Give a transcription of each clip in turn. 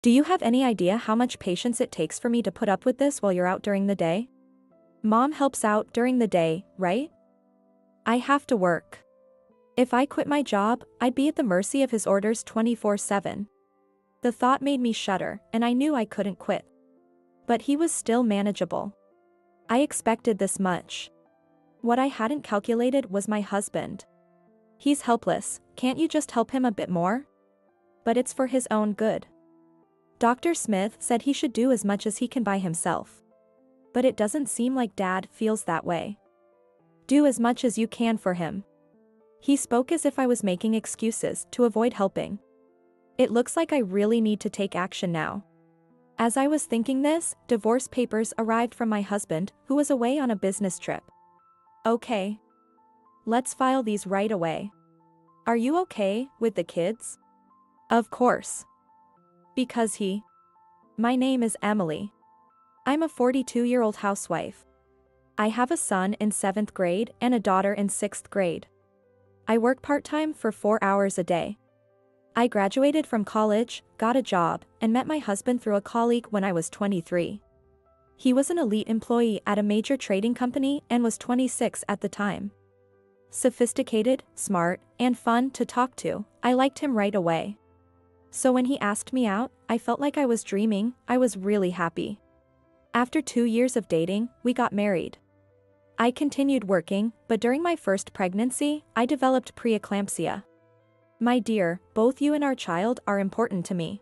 Do you have any idea how much patience it takes for me to put up with this while you're out during the day? Mom helps out during the day, right? I have to work. If I quit my job, I'd be at the mercy of his orders 24/7. The thought made me shudder, and I knew I couldn't quit. But he was still manageable. I expected this much. What I hadn't calculated was my husband. He's helpless, can't you just help him a bit more? But it's for his own good. Dr. Smith said he should do as much as he can by himself. But it doesn't seem like Dad feels that way. Do as much as you can for him. He spoke as if I was making excuses to avoid helping. It looks like I really need to take action now. As I was thinking this, divorce papers arrived from my husband, who was away on a business trip. Okay. Let's file these right away. Are you okay with the kids? Of course. Because My name is Emily. I'm a 42-year-old housewife. I have a son in 7th grade and a daughter in 6th grade. I work part-time for 4 hours a day. I graduated from college, got a job, and met my husband through a colleague when I was 23. He was an elite employee at a major trading company and was 26 at the time. Sophisticated, smart, and fun to talk to, I liked him right away. So when he asked me out, I felt like I was dreaming. I was really happy. After 2 years of dating, we got married. I continued working, but during my first pregnancy, I developed preeclampsia. My dear, both you and our child are important to me.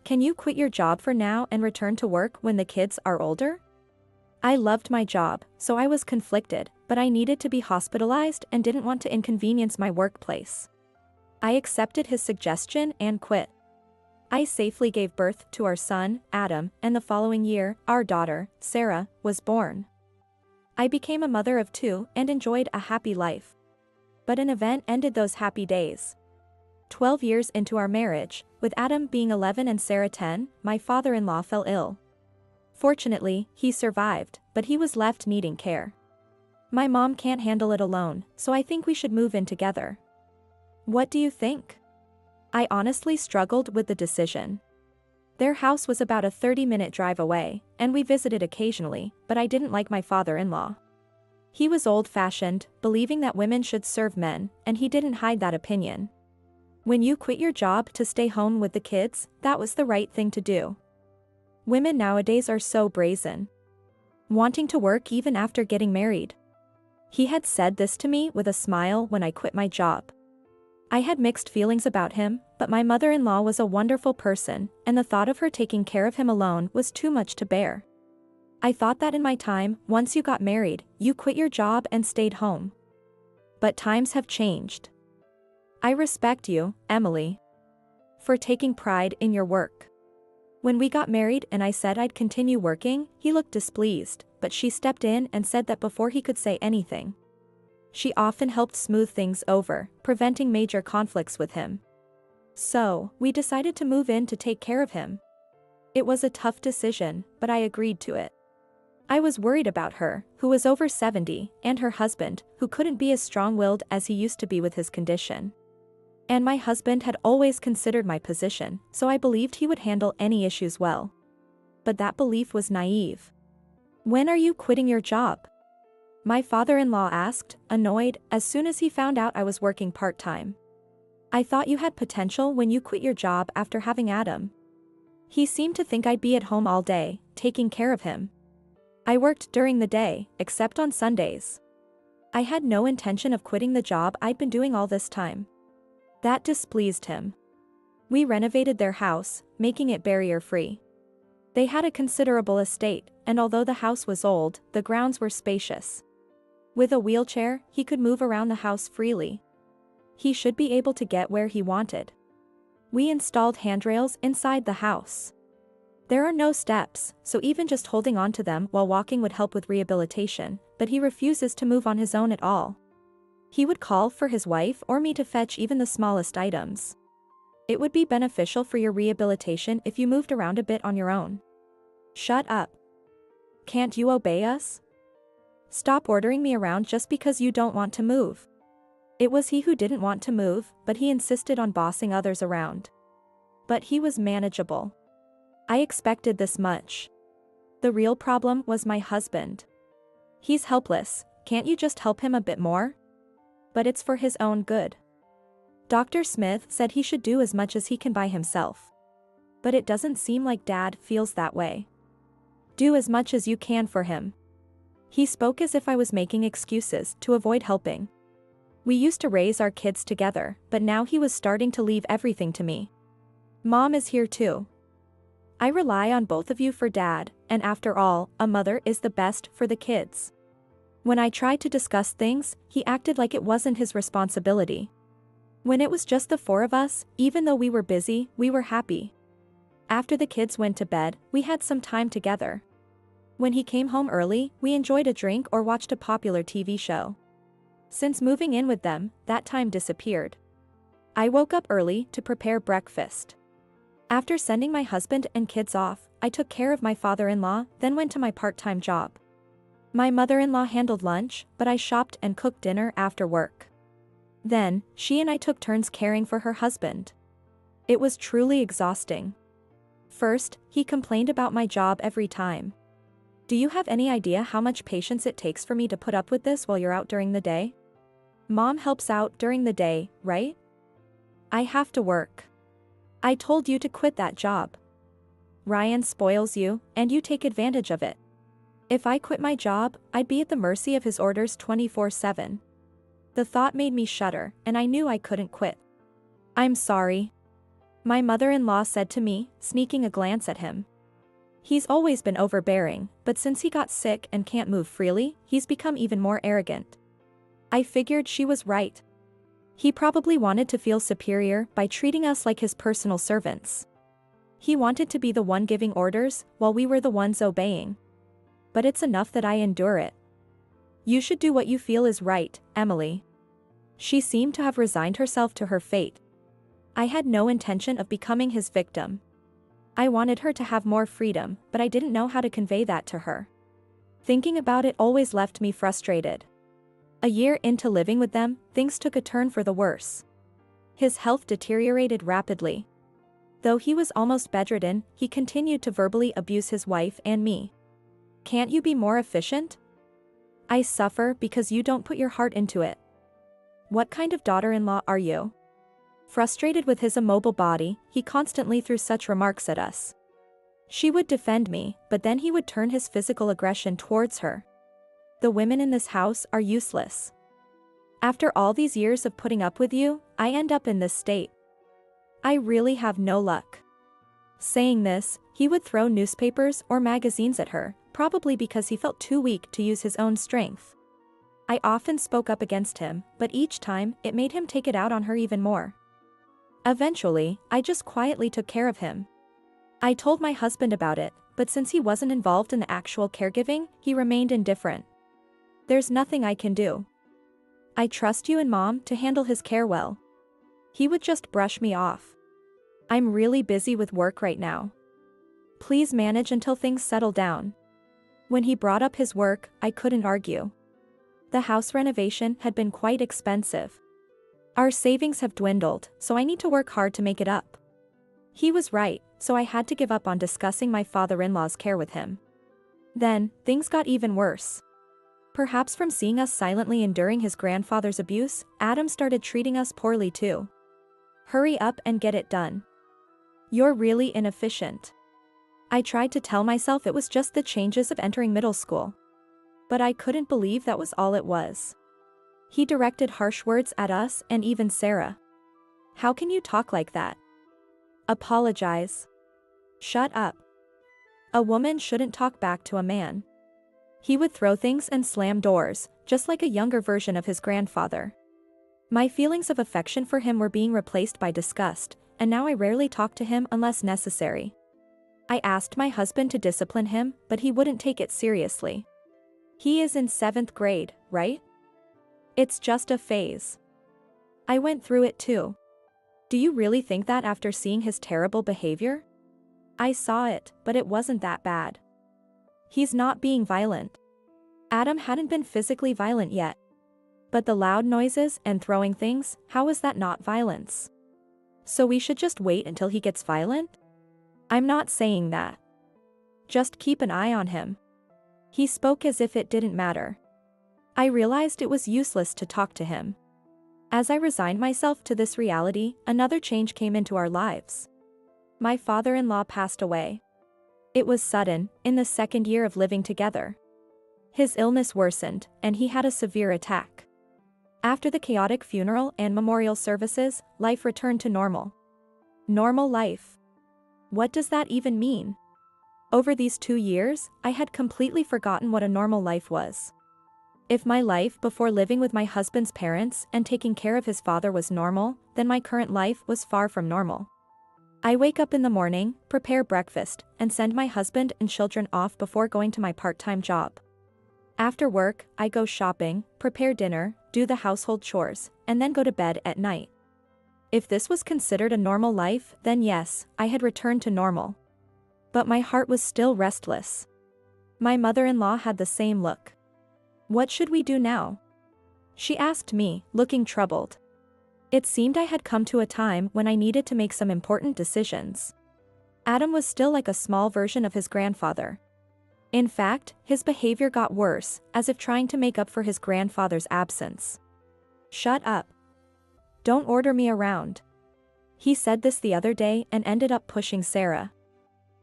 Can you quit your job for now and return to work when the kids are older? I loved my job, so I was conflicted, but I needed to be hospitalized and didn't want to inconvenience my workplace. I accepted his suggestion and quit. I safely gave birth to our son, Adam, and the following year, our daughter, Sarah, was born. I became a mother of 2 and enjoyed a happy life. But an event ended those happy days. 12 years into our marriage, with Adam being 11 and Sarah 10, my father-in-law fell ill. Fortunately, he survived, but he was left needing care. My mom can't handle it alone, so I think we should move in together. What do you think? I honestly struggled with the decision. Their house was about a 30-minute drive away, and we visited occasionally, but I didn't like my father-in-law. He was old-fashioned, believing that women should serve men, and he didn't hide that opinion. When you quit your job to stay home with the kids, that was the right thing to do. Women nowadays are so brazen. Wanting to work even after getting married. He had said this to me with a smile when I quit my job. I had mixed feelings about him, but my mother-in-law was a wonderful person, and the thought of her taking care of him alone was too much to bear. I thought that in my time, once you got married, you quit your job and stayed home. But times have changed. I respect you, Emily, for taking pride in your work. When we got married and I said I'd continue working, he looked displeased, but she stepped in and said that before he could say anything. She often helped smooth things over, preventing major conflicts with him. So, we decided to move in to take care of him. It was a tough decision, but I agreed to it. I was worried about her, who was over 70, and her husband, who couldn't be as strong-willed as he used to be with his condition. And my husband had always considered my position, so I believed he would handle any issues well. But that belief was naive. When are you quitting your job? My father-in-law asked, annoyed, as soon as he found out I was working part-time. I thought you had potential when you quit your job after having Adam. He seemed to think I'd be at home all day, taking care of him. I worked during the day, except on Sundays. I had no intention of quitting the job I'd been doing all this time. That displeased him. We renovated their house, making it barrier-free. They had a considerable estate, and although the house was old, the grounds were spacious. With a wheelchair, he could move around the house freely. He should be able to get where he wanted. We installed handrails inside the house. There are no steps, so even just holding on to them while walking would help with rehabilitation, but he refuses to move on his own at all. He would call for his wife or me to fetch even the smallest items. It would be beneficial for your rehabilitation if you moved around a bit on your own. Shut up. Can't you obey us? Stop ordering me around just because you don't want to move. It was he who didn't want to move, but he insisted on bossing others around. But he was manageable. I expected this much. The real problem was my husband. He's helpless, can't you just help him a bit more? But it's for his own good. Dr. Smith said he should do as much as he can by himself. But it doesn't seem like Dad feels that way. Do as much as you can for him. He spoke as if I was making excuses to avoid helping. We used to raise our kids together, but now he was starting to leave everything to me. Mom is here too. I rely on both of you for Dad, and after all, a mother is the best for the kids. When I tried to discuss things, he acted like it wasn't his responsibility. When it was just the four of us, even though we were busy, we were happy. After the kids went to bed, we had some time together. When he came home early, we enjoyed a drink or watched a popular TV show. Since moving in with them, that time disappeared. I woke up early to prepare breakfast. After sending my husband and kids off, I took care of my father-in-law, then went to my part-time job. My mother-in-law handled lunch, but I shopped and cooked dinner after work. Then, she and I took turns caring for her husband. It was truly exhausting. First, he complained about my job every time. Do you have any idea how much patience it takes for me to put up with this while you're out during the day? Mom helps out during the day, right? I have to work. I told you to quit that job. Ryan spoils you, and you take advantage of it. If I quit my job, I'd be at the mercy of his orders 24/7. The thought made me shudder, and I knew I couldn't quit. I'm sorry. My mother-in-law said to me, sneaking a glance at him. He's always been overbearing, but since he got sick and can't move freely, he's become even more arrogant. I figured she was right. He probably wanted to feel superior by treating us like his personal servants. He wanted to be the one giving orders, while we were the ones obeying. But it's enough that I endure it. You should do what you feel is right, Emily. She seemed to have resigned herself to her fate. I had no intention of becoming his victim. I wanted her to have more freedom, but I didn't know how to convey that to her. Thinking about it always left me frustrated. A year into living with them, things took a turn for the worse. His health deteriorated rapidly. Though he was almost bedridden, he continued to verbally abuse his wife and me. Can't you be more efficient? I suffer because you don't put your heart into it. What kind of daughter-in-law are you? Frustrated with his immobile body, he constantly threw such remarks at us. She would defend me, but then he would turn his physical aggression towards her. The women in this house are useless. After all these years of putting up with you, I end up in this state. I really have no luck. Saying this, he would throw newspapers or magazines at her, probably because he felt too weak to use his own strength. I often spoke up against him, but each time, it made him take it out on her even more. Eventually, I just quietly took care of him. I told my husband about it, but since he wasn't involved in the actual caregiving, he remained indifferent. There's nothing I can do. I trust you and Mom to handle his care well. He would just brush me off. I'm really busy with work right now. Please manage until things settle down. When he brought up his work, I couldn't argue. The house renovation had been quite expensive. Our savings have dwindled, so I need to work hard to make it up. He was right, so I had to give up on discussing my father-in-law's care with him. Then, things got even worse. Perhaps from seeing us silently enduring his grandfather's abuse, Adam started treating us poorly too. Hurry up and get it done. You're really inefficient. I tried to tell myself it was just the changes of entering middle school. But I couldn't believe that was all it was. He directed harsh words at us and even Sarah. How can you talk like that? Apologize. Shut up. A woman shouldn't talk back to a man. He would throw things and slam doors, just like a younger version of his grandfather. My feelings of affection for him were being replaced by disgust, and now I rarely talk to him unless necessary. I asked my husband to discipline him, but he wouldn't take it seriously. He is in 7th grade, right? It's just a phase. I went through it too. Do you really think that after seeing his terrible behavior? I saw it, but it wasn't that bad. He's not being violent. Adam hadn't been physically violent yet. But the loud noises and throwing things, how is that not violence? So we should just wait until he gets violent? I'm not saying that. Just keep an eye on him. He spoke as if it didn't matter. I realized it was useless to talk to him. As I resigned myself to this reality, another change came into our lives. My father-in-law passed away. It was sudden, in the second year of living together. His illness worsened, and he had a severe attack. After the chaotic funeral and memorial services, life returned to normal. Normal life. What does that even mean? Over these 2 years, I had completely forgotten what a normal life was. If my life before living with my husband's parents and taking care of his father was normal, then my current life was far from normal. I wake up in the morning, prepare breakfast, and send my husband and children off before going to my part-time job. After work, I go shopping, prepare dinner, do the household chores, and then go to bed at night. If this was considered a normal life, then yes, I had returned to normal. But my heart was still restless. My mother-in-law had the same look. "What should we do now?" she asked me, looking troubled. It seemed I had come to a time when I needed to make some important decisions. Adam was still like a small version of his grandfather. In fact, his behavior got worse, as if trying to make up for his grandfather's absence. "Shut up. Don't order me around." He said this the other day and ended up pushing Sarah.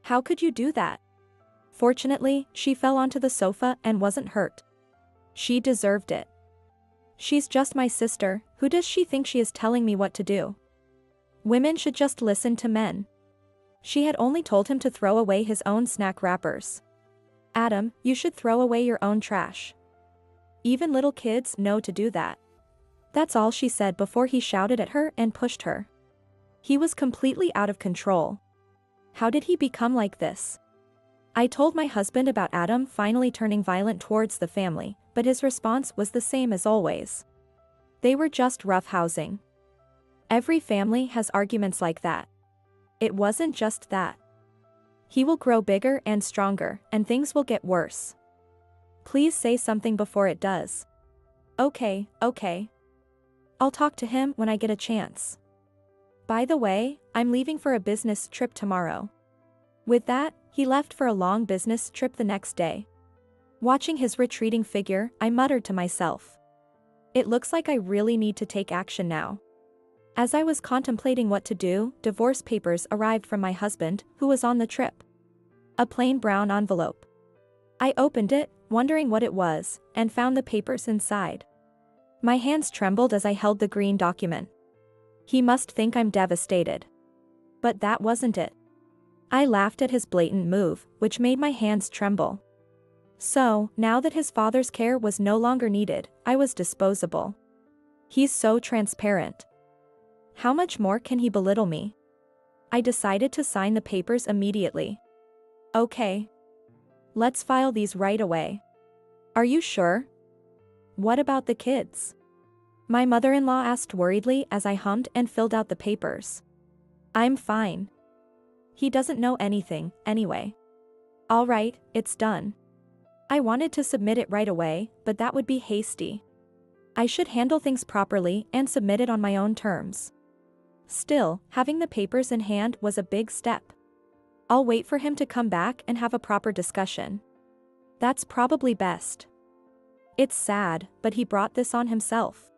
"How could you do that?" Fortunately, she fell onto the sofa and wasn't hurt. She deserved it. She's just my sister, who does she think she is telling me what to do? Women should just listen to men. She had only told him to throw away his own snack wrappers. "Adam, you should throw away your own trash. Even little kids know to do that." That's all she said before he shouted at her and pushed her. He was completely out of control. How did he become like this? I told my husband about Adam finally turning violent towards the family, but his response was the same as always. They were just roughhousing. Every family has arguments like that. It wasn't just that. He will grow bigger and stronger, and things will get worse. Please say something before it does. Okay. I'll talk to him when I get a chance. By the way, I'm leaving for a business trip tomorrow. With that, he left for a long business trip the next day. Watching his retreating figure, I muttered to myself. It looks like I really need to take action now. As I was contemplating what to do, divorce papers arrived from my husband, who was on the trip. A plain brown envelope. I opened it, wondering what it was, and found the papers inside. My hands trembled as I held the green document. He must think I'm devastated. But that wasn't it. I laughed at his blatant move, which made my hands tremble. So, now that his father's care was no longer needed, I was disposable. He's so transparent. How much more can he belittle me? I decided to sign the papers immediately. Okay. Let's file these right away. Are you sure? What about the kids? My mother-in-law asked worriedly as I hummed and filled out the papers. I'm fine. He doesn't know anything, anyway. All right, it's done. I wanted to submit it right away, but that would be hasty. I should handle things properly and submit it on my own terms. Still, having the papers in hand was a big step. I'll wait for him to come back and have a proper discussion. That's probably best. It's sad, but he brought this on himself.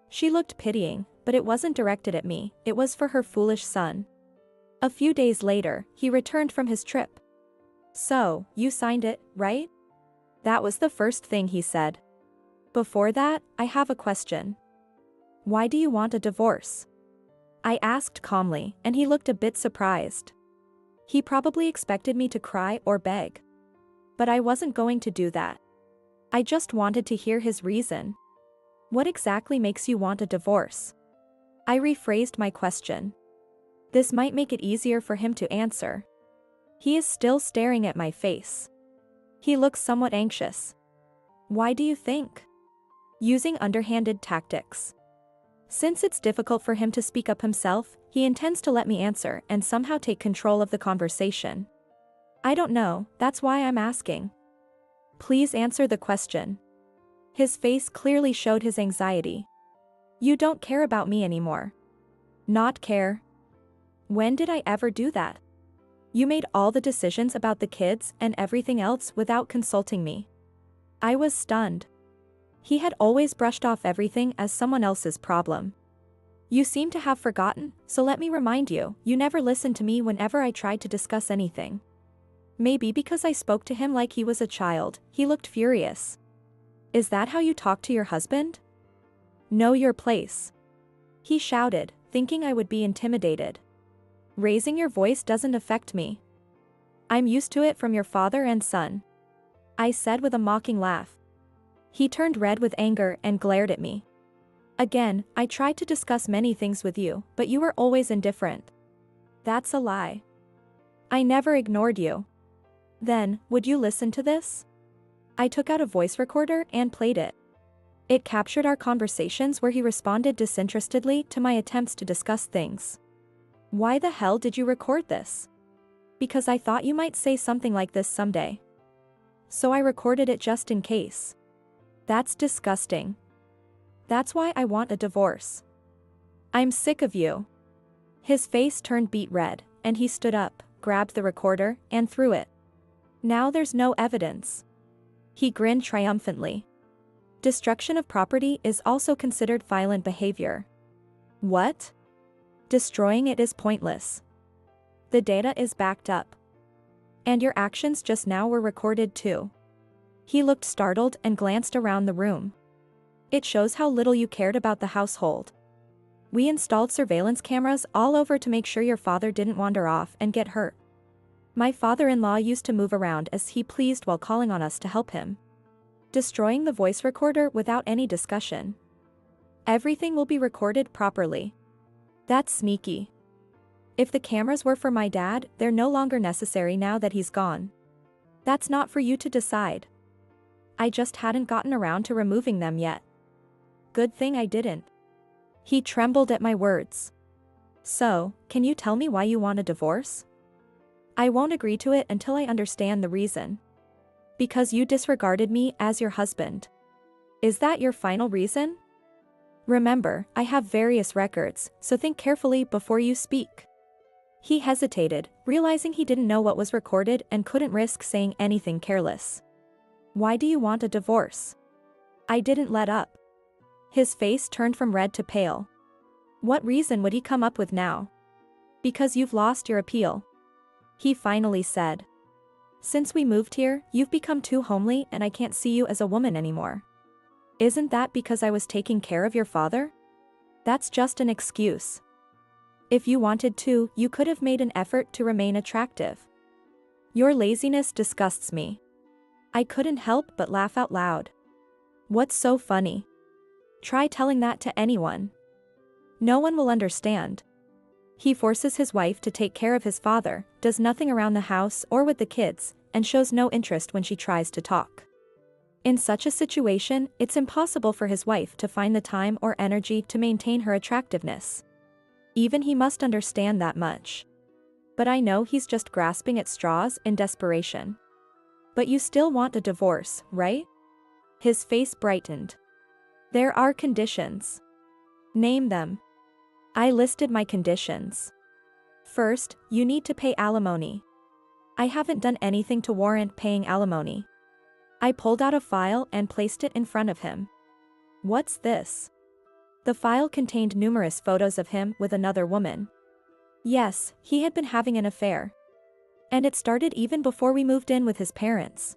She looked pitying, but it wasn't directed at me, it was for her foolish son. A few days later, he returned from his trip. So, you signed it, right? That was the first thing he said. Before that, I have a question. Why do you want a divorce? I asked calmly, and he looked a bit surprised. He probably expected me to cry or beg. But I wasn't going to do that. I just wanted to hear his reason. What exactly makes you want a divorce? I rephrased my question. This might make it easier for him to answer. He is still staring at my face. He looks somewhat anxious. Why do you think? Using underhanded tactics. Since it's difficult for him to speak up himself, he intends to let me answer and somehow take control of the conversation. I don't know, that's why I'm asking. Please answer the question. His face clearly showed his anxiety. You don't care about me anymore. Not care? When did I ever do that? You made all the decisions about the kids and everything else without consulting me. I was stunned. He had always brushed off everything as someone else's problem. You seem to have forgotten, so let me remind you, you never listened to me whenever I tried to discuss anything. Maybe because I spoke to him like he was a child, he looked furious. Is that how you talk to your husband? Know your place. He shouted, thinking I would be intimidated. Raising your voice doesn't affect me. I'm used to it from your father and son. I said with a mocking laugh. He turned red with anger and glared at me. Again, I tried to discuss many things with you, but you were always indifferent. That's a lie. I never ignored you. Then, would you listen to this? I took out a voice recorder and played it. It captured our conversations where he responded disinterestedly to my attempts to discuss things. Why the hell did you record this? Because I thought you might say something like this someday. So I recorded it just in case. That's disgusting. That's why I want a divorce. I'm sick of you. His face turned beet red, and he stood up, grabbed the recorder, and threw it. Now there's no evidence. He grinned triumphantly. Destruction of property is also considered violent behavior. What? Destroying it is pointless. The data is backed up. And your actions just now were recorded too. He looked startled and glanced around the room. It shows how little you cared about the household. We installed surveillance cameras all over to make sure your father didn't wander off and get hurt. My father-in-law used to move around as he pleased while calling on us to help him. Destroying the voice recorder without any discussion. Everything will be recorded properly. That's sneaky. If the cameras were for my dad, they're no longer necessary now that he's gone. That's not for you to decide. I just hadn't gotten around to removing them yet. Good thing I didn't. He trembled at my words. So, can you tell me why you want a divorce? I won't agree to it until I understand the reason. Because you disregarded me as your husband. Is that your final reason? Remember, I have various records, so think carefully before you speak. He hesitated, realizing he didn't know what was recorded and couldn't risk saying anything careless. Why do you want a divorce? I didn't let up. His face turned from red to pale. What reason would he come up with now? Because you've lost your appeal. He finally said. Since we moved here, you've become too homely and I can't see you as a woman anymore. Isn't that because I was taking care of your father? That's just an excuse. If you wanted to, you could have made an effort to remain attractive. Your laziness disgusts me. I couldn't help but laugh out loud. What's so funny? Try telling that to anyone. No one will understand. He forces his wife to take care of his father, does nothing around the house or with the kids, and shows no interest when she tries to talk. In such a situation, it's impossible for his wife to find the time or energy to maintain her attractiveness. Even he must understand that much. But I know he's just grasping at straws in desperation. But you still want a divorce, right? His face brightened. There are conditions. Name them. I listed my conditions. First, you need to pay alimony. I haven't done anything to warrant paying alimony. I pulled out a file and placed it in front of him. What's this? The file contained numerous photos of him with another woman. Yes, he had been having an affair. And it started even before we moved in with his parents.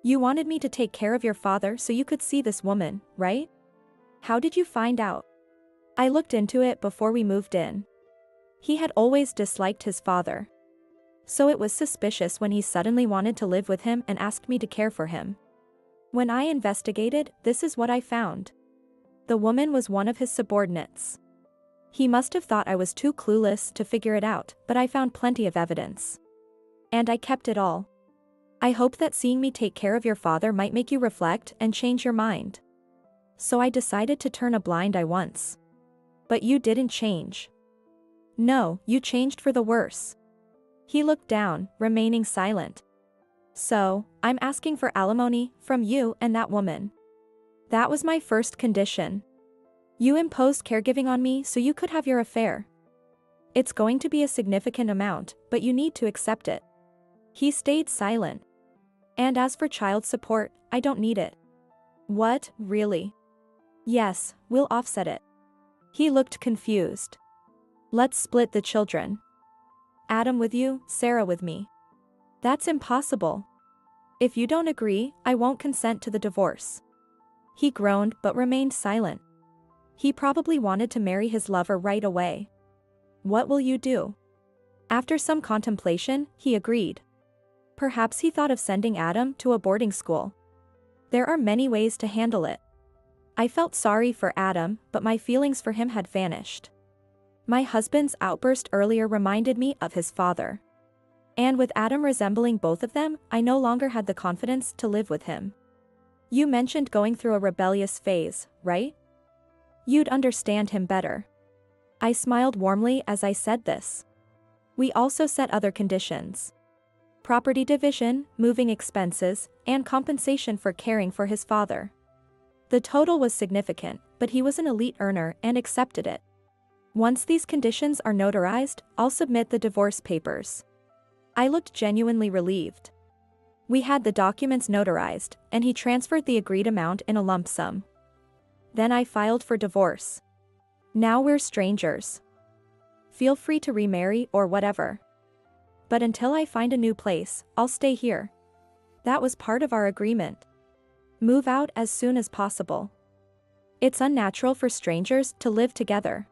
You wanted me to take care of your father so you could see this woman, right? How did you find out? I looked into it before we moved in. He had always disliked his father. So it was suspicious when he suddenly wanted to live with him and asked me to care for him. When I investigated, this is what I found. The woman was one of his subordinates. He must have thought I was too clueless to figure it out, but I found plenty of evidence. And I kept it all. I hope that seeing me take care of your father might make you reflect and change your mind. So I decided to turn a blind eye once. But you didn't change. No, you changed for the worse. He looked down, remaining silent. So, I'm asking for alimony from you and that woman. That was my first condition. You imposed caregiving on me so you could have your affair. It's going to be a significant amount, but you need to accept it. He stayed silent. And as for child support, I don't need it. What, really? Yes, we'll offset it. He looked confused. Let's split the children. Adam with you, Sarah with me. That's impossible. If you don't agree, I won't consent to the divorce. He groaned but remained silent. He probably wanted to marry his lover right away. What will you do? After some contemplation, he agreed. Perhaps he thought of sending Adam to a boarding school. There are many ways to handle it. I felt sorry for Adam, but my feelings for him had vanished. My husband's outburst earlier reminded me of his father. And with Adam resembling both of them, I no longer had the confidence to live with him. You mentioned going through a rebellious phase, right? You'd understand him better. I smiled warmly as I said this. We also set other conditions. Property division, moving expenses, and compensation for caring for his father. The total was significant, but he was an elite earner and accepted it. Once these conditions are notarized, I'll submit the divorce papers. I looked genuinely relieved. We had the documents notarized, and he transferred the agreed amount in a lump sum. Then I filed for divorce. Now we're strangers. Feel free to remarry or whatever. But until I find a new place, I'll stay here. That was part of our agreement. Move out as soon as possible. It's unnatural for strangers to live together.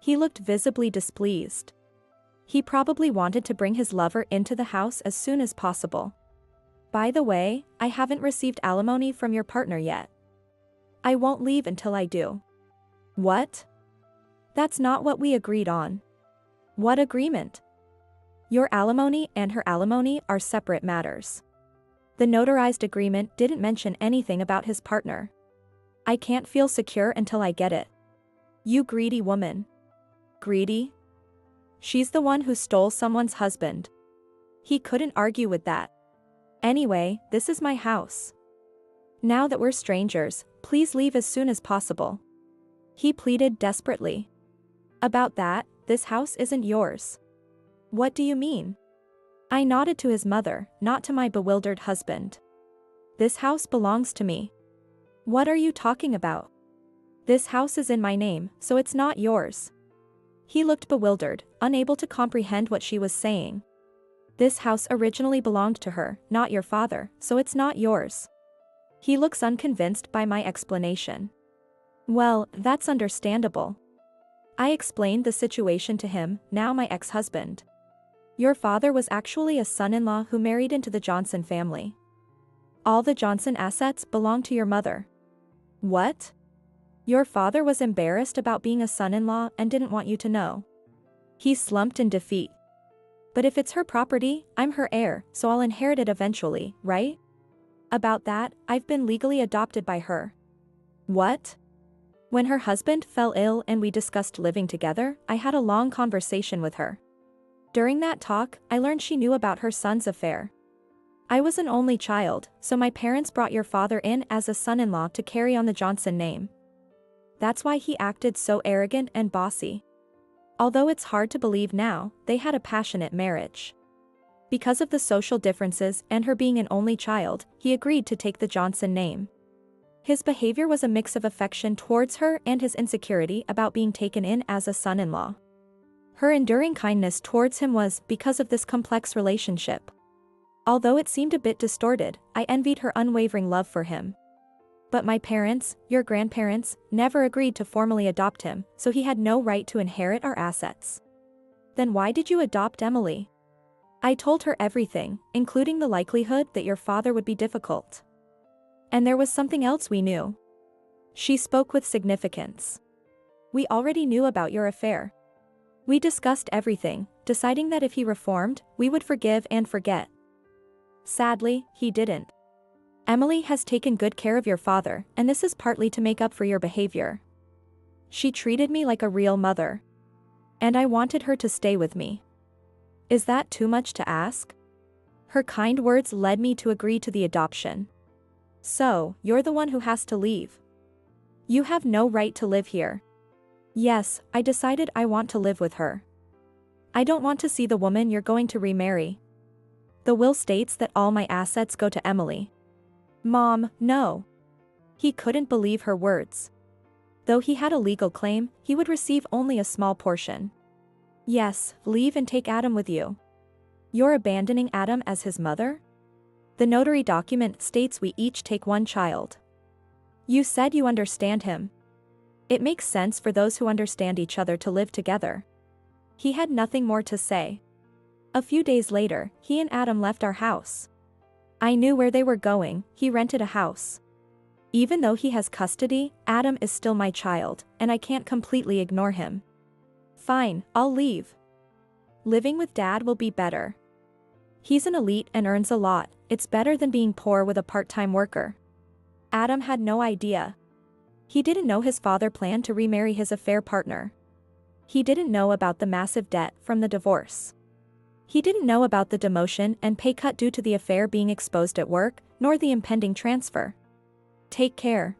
He looked visibly displeased. He probably wanted to bring his lover into the house as soon as possible. By the way, I haven't received alimony from your partner yet. I won't leave until I do. What? That's not what we agreed on. What agreement? Your alimony and her alimony are separate matters. The notarized agreement didn't mention anything about his partner. I can't feel secure until I get it. You greedy woman. Greedy? She's the one who stole someone's husband. He couldn't argue with that. Anyway, this is my house. Now that we're strangers, please leave as soon as possible. He pleaded desperately. About that, this house isn't yours. What do you mean? I nodded to his mother, not to my bewildered husband. This house belongs to me. What are you talking about? This house is in my name, so it's not yours. He looked bewildered, unable to comprehend what she was saying. This house originally belonged to her, not your father, so it's not yours. He looks unconvinced by my explanation. Well, that's understandable. I explained the situation to him, now my ex-husband. Your father was actually a son-in-law who married into the Johnson family. All the Johnson assets belong to your mother. What? Your father was embarrassed about being a son-in-law and didn't want you to know. He slumped in defeat. But if it's her property, I'm her heir, so I'll inherit it eventually, right? About that, I've been legally adopted by her. What? When her husband fell ill and we discussed living together, I had a long conversation with her. During that talk, I learned she knew about her son's affair. I was an only child, so my parents brought your father in as a son-in-law to carry on the Johnson name. That's why he acted so arrogant and bossy. Although it's hard to believe now, they had a passionate marriage. Because of the social differences and her being an only child, he agreed to take the Johnson name. His behavior was a mix of affection towards her and his insecurity about being taken in as a son-in-law. Her enduring kindness towards him was because of this complex relationship. Although it seemed a bit distorted, I envied her unwavering love for him. But my parents, your grandparents, never agreed to formally adopt him, so he had no right to inherit our assets. Then why did you adopt Emily? I told her everything, including the likelihood that your father would be difficult. And there was something else we knew. She spoke with significance. We already knew about your affair. We discussed everything, deciding that if he reformed, we would forgive and forget. Sadly, he didn't. Emily has taken good care of your father, and this is partly to make up for your behavior. She treated me like a real mother. And I wanted her to stay with me. Is that too much to ask? Her kind words led me to agree to the adoption. So, you're the one who has to leave. You have no right to live here. Yes, I decided I want to live with her. I don't want to see the woman you're going to remarry. The will states that all my assets go to Emily. Mom, no. He couldn't believe her words. Though he had a legal claim, he would receive only a small portion. Yes, leave and take Adam with you. You're abandoning Adam as his mother? The notary document states we each take one child. You said you understand him. It makes sense for those who understand each other to live together. He had nothing more to say. A few days later, he and Adam left our house. I knew where they were going. He rented a house. Even though he has custody, Adam is still my child, and I can't completely ignore him. Fine, I'll leave. Living with Dad will be better. He's an elite and earns a lot. It's better than being poor with a part-time worker. Adam had no idea. He didn't know his father planned to remarry his affair partner. He didn't know about the massive debt from the divorce. He didn't know about the demotion and pay cut due to the affair being exposed at work, nor the impending transfer. Take care.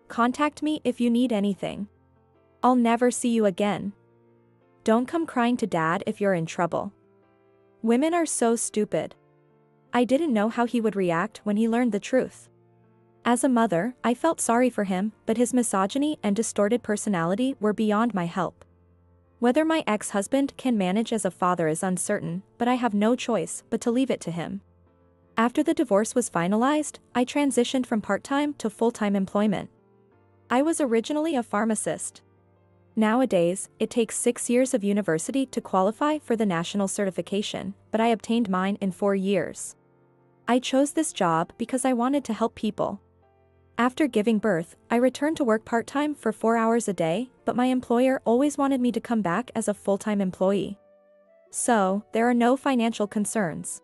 Contact me if you need anything. I'll never see you again. Don't come crying to Dad if you're in trouble. Women are so stupid. I didn't know how he would react when he learned the truth. As a mother, I felt sorry for him, but his misogyny and distorted personality were beyond my help. Whether my ex-husband can manage as a father is uncertain, but I have no choice but to leave it to him. After the divorce was finalized, I transitioned from part-time to full-time employment. I was originally a pharmacist. Nowadays, it takes 6 years of university to qualify for the national certification, but I obtained mine in 4 years. I chose this job because I wanted to help people. After giving birth, I returned to work part-time for 4 hours a day, but my employer always wanted me to come back as a full-time employee. So, there are no financial concerns.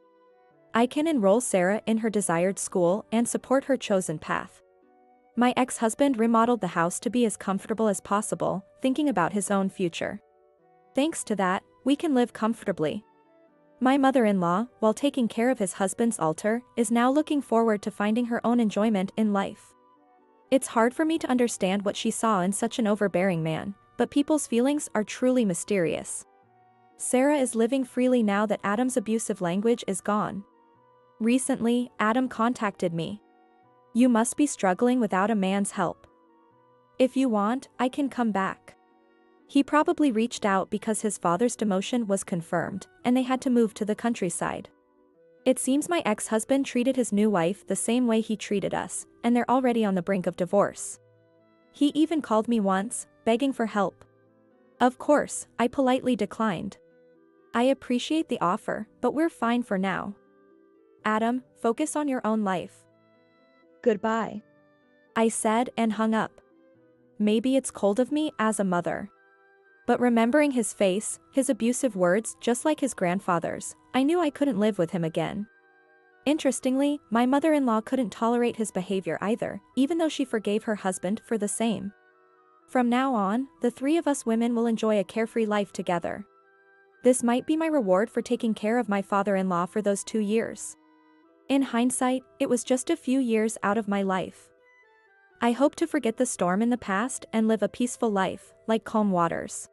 I can enroll Sarah in her desired school and support her chosen path. My ex-husband remodeled the house to be as comfortable as possible, thinking about his own future. Thanks to that, we can live comfortably. My mother-in-law, while taking care of his husband's altar, is now looking forward to finding her own enjoyment in life. It's hard for me to understand what she saw in such an overbearing man, but people's feelings are truly mysterious. Sarah is living freely now that Adam's abusive language is gone. Recently, Adam contacted me. You must be struggling without a man's help. If you want, I can come back. He probably reached out because his father's demotion was confirmed, and they had to move to the countryside. It seems my ex-husband treated his new wife the same way he treated us, and they're already on the brink of divorce. He even called me once, begging for help. Of course, I politely declined. I appreciate the offer, but we're fine for now. Adam, focus on your own life. Goodbye. I said and hung up. Maybe it's cold of me as a mother. But remembering his face, his abusive words just like his grandfather's, I knew I couldn't live with him again. Interestingly, my mother-in-law couldn't tolerate his behavior either, even though she forgave her husband for the same. From now on, the 3 of us women will enjoy a carefree life together. This might be my reward for taking care of my father-in-law for those 2 years. In hindsight, it was just a few years out of my life. I hope to forget the storm in the past and live a peaceful life, like calm waters.